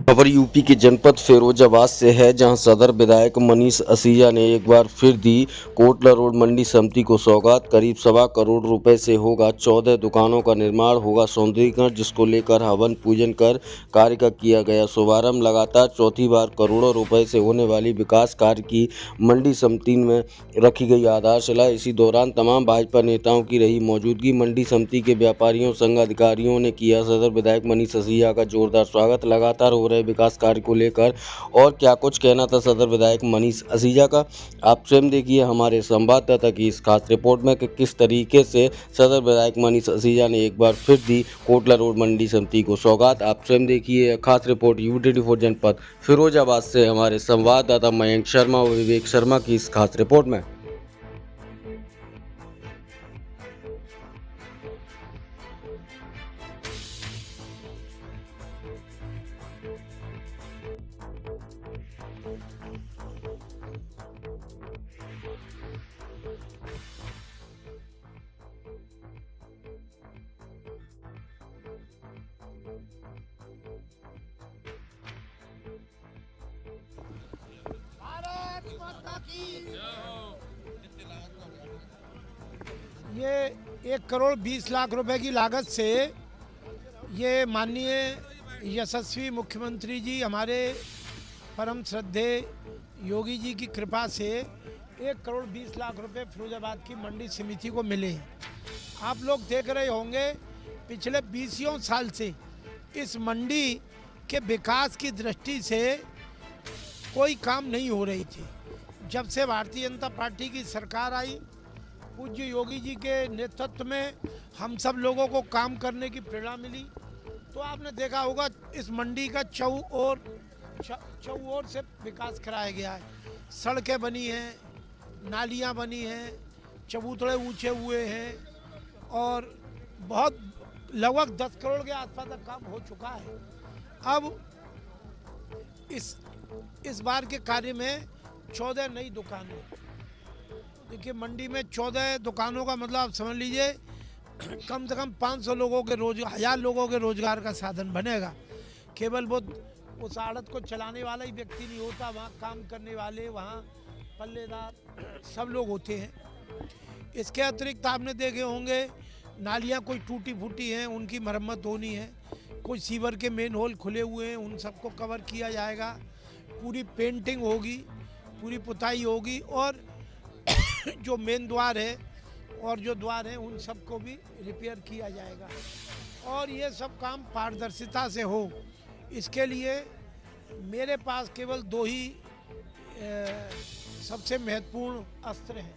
खबर यूपी के जनपद फिरोजाबाद से है, जहां सदर विधायक मनीष असीजा ने एक बार फिर दी कोटला रोड मंडी समिति को सौगात। करीब 1.25 करोड़ रुपए से होगा 14 दुकानों का निर्माण, होगा सौंदर्यीकरण, जिसको लेकर हवन पूजन कर कार्य का किया गया शुभारंभ। लगातार चौथी बार करोड़ों रुपए से होने वाली विकास कार्य की मंडी समिति में रखी गई आधारशिला। इसी दौरान तमाम भाजपा नेताओं की रही मौजूदगी। मंडी समिति के व्यापारियों संघ अधिकारियों ने किया सदर विधायक मनीष असीजा का जोरदार स्वागत। लगातार हो रहे विकास कार्य को लेकर और क्या कुछ कहना था सदर विधायक मनीष असीजा का, आप स्वयं देखिए हमारे संवाददाता की इस खास रिपोर्ट में कि किस तरीके से सदर विधायक मनीष असीजा ने एक बार फिर दी कोटला रोड मंडी समिति को सौगात। आप स्वयं देखिए खास रिपोर्ट UT24 जनपद फिरोजाबाद से हमारे संवाददाता मयंक शर्मा और विवेक शर्मा की इस खास रिपोर्ट में। ये 1,20,00,000 रुपए की लागत से ये माननीय यशस्वी मुख्यमंत्री जी हमारे परम श्रद्धेय योगी जी की कृपा से 1,20,00,000 रुपए फिरोजाबाद की मंडी समिति को मिले हैं। आप लोग देख रहे होंगे पिछले 20 साल से इस मंडी के विकास की दृष्टि से कोई काम नहीं हो रही थी। जब से भारतीय जनता पार्टी की सरकार आई, पूज्य योगी जी के नेतृत्व में हम सब लोगों को काम करने की प्रेरणा मिली, तो आपने देखा होगा इस मंडी का चौओर से विकास कराया गया है। सड़कें बनी हैं, नालियां बनी हैं, चबूतरे ऊंचे हुए हैं और बहुत लगभग 10 करोड़ के आसपास का काम हो चुका है। अब इस बार के कार्य में 14 नई दुकानें, देखिए मंडी में 14 दुकानों का मतलब आप समझ लीजिए कम से कम 500 लोगों के 1000 लोगों के रोजगार का साधन बनेगा। केवल वो उस आड़त को चलाने वाला ही व्यक्ति नहीं होता, वहाँ काम करने वाले, वहाँ पल्लेदार सब लोग होते हैं। इसके अतिरिक्त आपने देखे होंगे नालियाँ कोई टूटी फूटी हैं, उनकी मरम्मत होनी है, कोई सीवर के मेन होल खुले हुए हैं, उन सबको कवर किया जाएगा, पूरी पेंटिंग होगी, पूरी पुताई होगी और जो मेन द्वार है और जो द्वार है उन सबको भी रिपेयर किया जाएगा और ये सब काम पारदर्शिता से हो। इसके लिए मेरे पास केवल 2 ही सबसे महत्वपूर्ण अस्त्र हैं।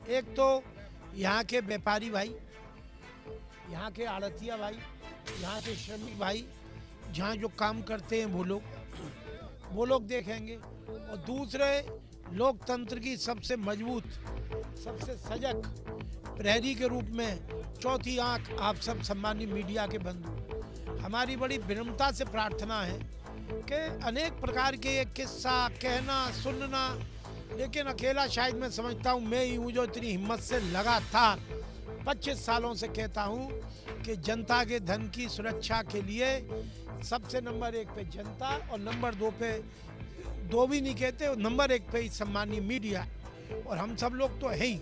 एक तो यहाँ के व्यापारी भाई, यहाँ के आड़तिया भाई, यहाँ के श्रमिक भाई, जहाँ जो काम करते हैं वो लोग देखेंगे, और दूसरे लोकतंत्र की सबसे मजबूत, सबसे सजग प्रहरी के रूप में चौथी आंख आप सब सम्मानित मीडिया के बंधु, हमारी बड़ी विनम्रता से प्रार्थना है कि अनेक प्रकार के किस्सा कहना सुनना, लेकिन अकेला शायद मैं समझता हूँ मैं ही हूँ जो इतनी हिम्मत से लगातार 25 सालों से कहता हूँ कि जनता के धन की सुरक्षा के लिए सबसे नंबर 1 पे जनता और नंबर 2 पे, 2 भी नहीं कहते, नंबर 1 पे ही सम्मानीय मीडिया, और हम सब लोग तो हैं ही।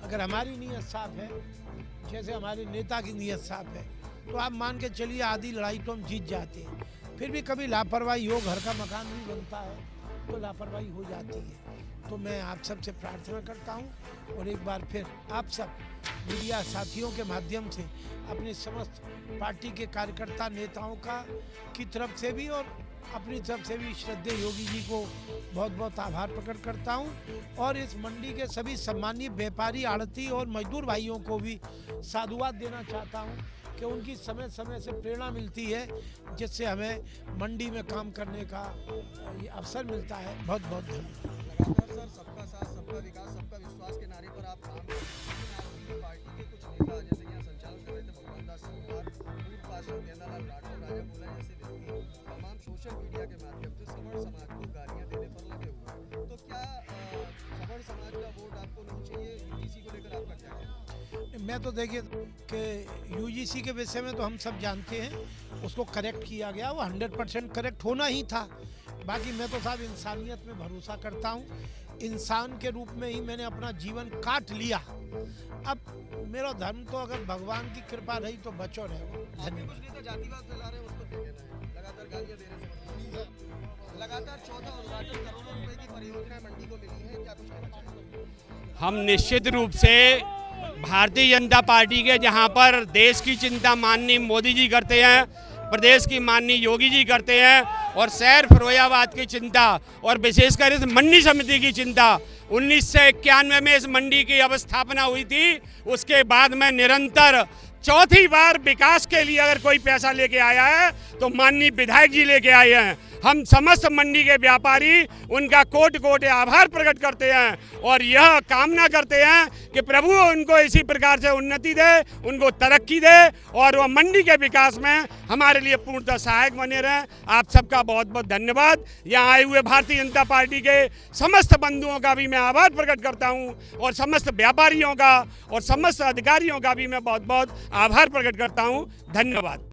अगर हमारी नीयत साफ है, जैसे हमारे नेता की नीयत साफ है, तो आप मान के चलिए आधी लड़ाई तो हम जीत जाते हैं। फिर भी कभी लापरवाही हो, घर का मकान भी बनता है तो लापरवाही हो जाती है। तो मैं आप सबसे प्रार्थना करता हूं और एक बार फिर आप सब मीडिया साथियों के माध्यम से अपनी समस्त पार्टी के कार्यकर्ता नेताओं की तरफ से भी और अपनी तरफ से भी श्रद्धेय योगी जी को बहुत बहुत आभार प्रकट करता हूं और इस मंडी के सभी सम्मानीय व्यापारी, आड़ती और मजदूर भाइयों को भी साधुवाद देना चाहता हूं कि उनकी समय समय से प्रेरणा मिलती है, जिससे हमें मंडी में काम करने का ये अवसर मिलता है। बहुत बहुत धन्यवाद। सर, सबका साथ, सबका विकास, सबका विश्वास के नारे पर आप काम कर रहे हैं। पार्टी के कुछ नेता जैसे यहाँ संचालन कर रहे थे भगवान दास कुमार, पूर्व पार्षद गेंदालाल राठौर, राजा भोला जैसे व्यक्ति तमाम सोशल मीडिया के माध्यम से सवर्ण समाज को गालियाँ देने पर लगे हुए हैं, तो क्या सवर्ण समाज का वोट आपको नहीं चाहिए? यूजीसी को लेकर आपका क्या कहना है? मैं तो देखिए कि यूजीसी के विषय में तो हम सब जानते हैं उसको करेक्ट किया गया। वो 100% करेक्ट होना ही था। बाकी मैं तो साहब इंसानियत में भरोसा करता हूँ। इंसान के रूप में ही मैंने अपना जीवन काट लिया। अब मेरा धर्म तो अगर भगवान की कृपा रही तो बचो रहो। धन्यवाद। तो जातिवाद फैला रहे हैं, उसको क्या कहना है? लगातार गालियां दे रहे हैं। लगातार 14 उद्घाटन करोड़ों रुपए की परियोजनाएं मंडी को मिली है, क्या कुछ कहना चाहेंगे? हम निश्चित रूप से भारतीय जनता पार्टी के, जहां पर देश की चिंता माननीय मोदी जी करते हैं, प्रदेश की माननीय योगी जी करते हैं, और शहर फिरोजाबाद की चिंता और विशेषकर इस मंडी समिति की चिंता 1991 में इस मंडी की अवस्थापना हुई थी। उसके बाद में निरंतर चौथी बार विकास के लिए अगर कोई पैसा लेके आया है तो माननीय विधायक जी लेके आए हैं। हम समस्त मंडी के व्यापारी उनका कोटि कोटि आभार प्रकट करते हैं और यह कामना करते हैं कि प्रभु उनको इसी प्रकार से उन्नति दे, उनको तरक्की दे और वह मंडी के विकास में हमारे लिए पूर्णतः सहायक बने रहें। आप सबका बहुत बहुत धन्यवाद। यहाँ आए हुए भारतीय जनता पार्टी के समस्त बंधुओं का भी मैं आभार प्रकट करता हूँ और समस्त व्यापारियों का और समस्त अधिकारियों का भी मैं बहुत बहुत आभार प्रकट करता हूँ। धन्यवाद।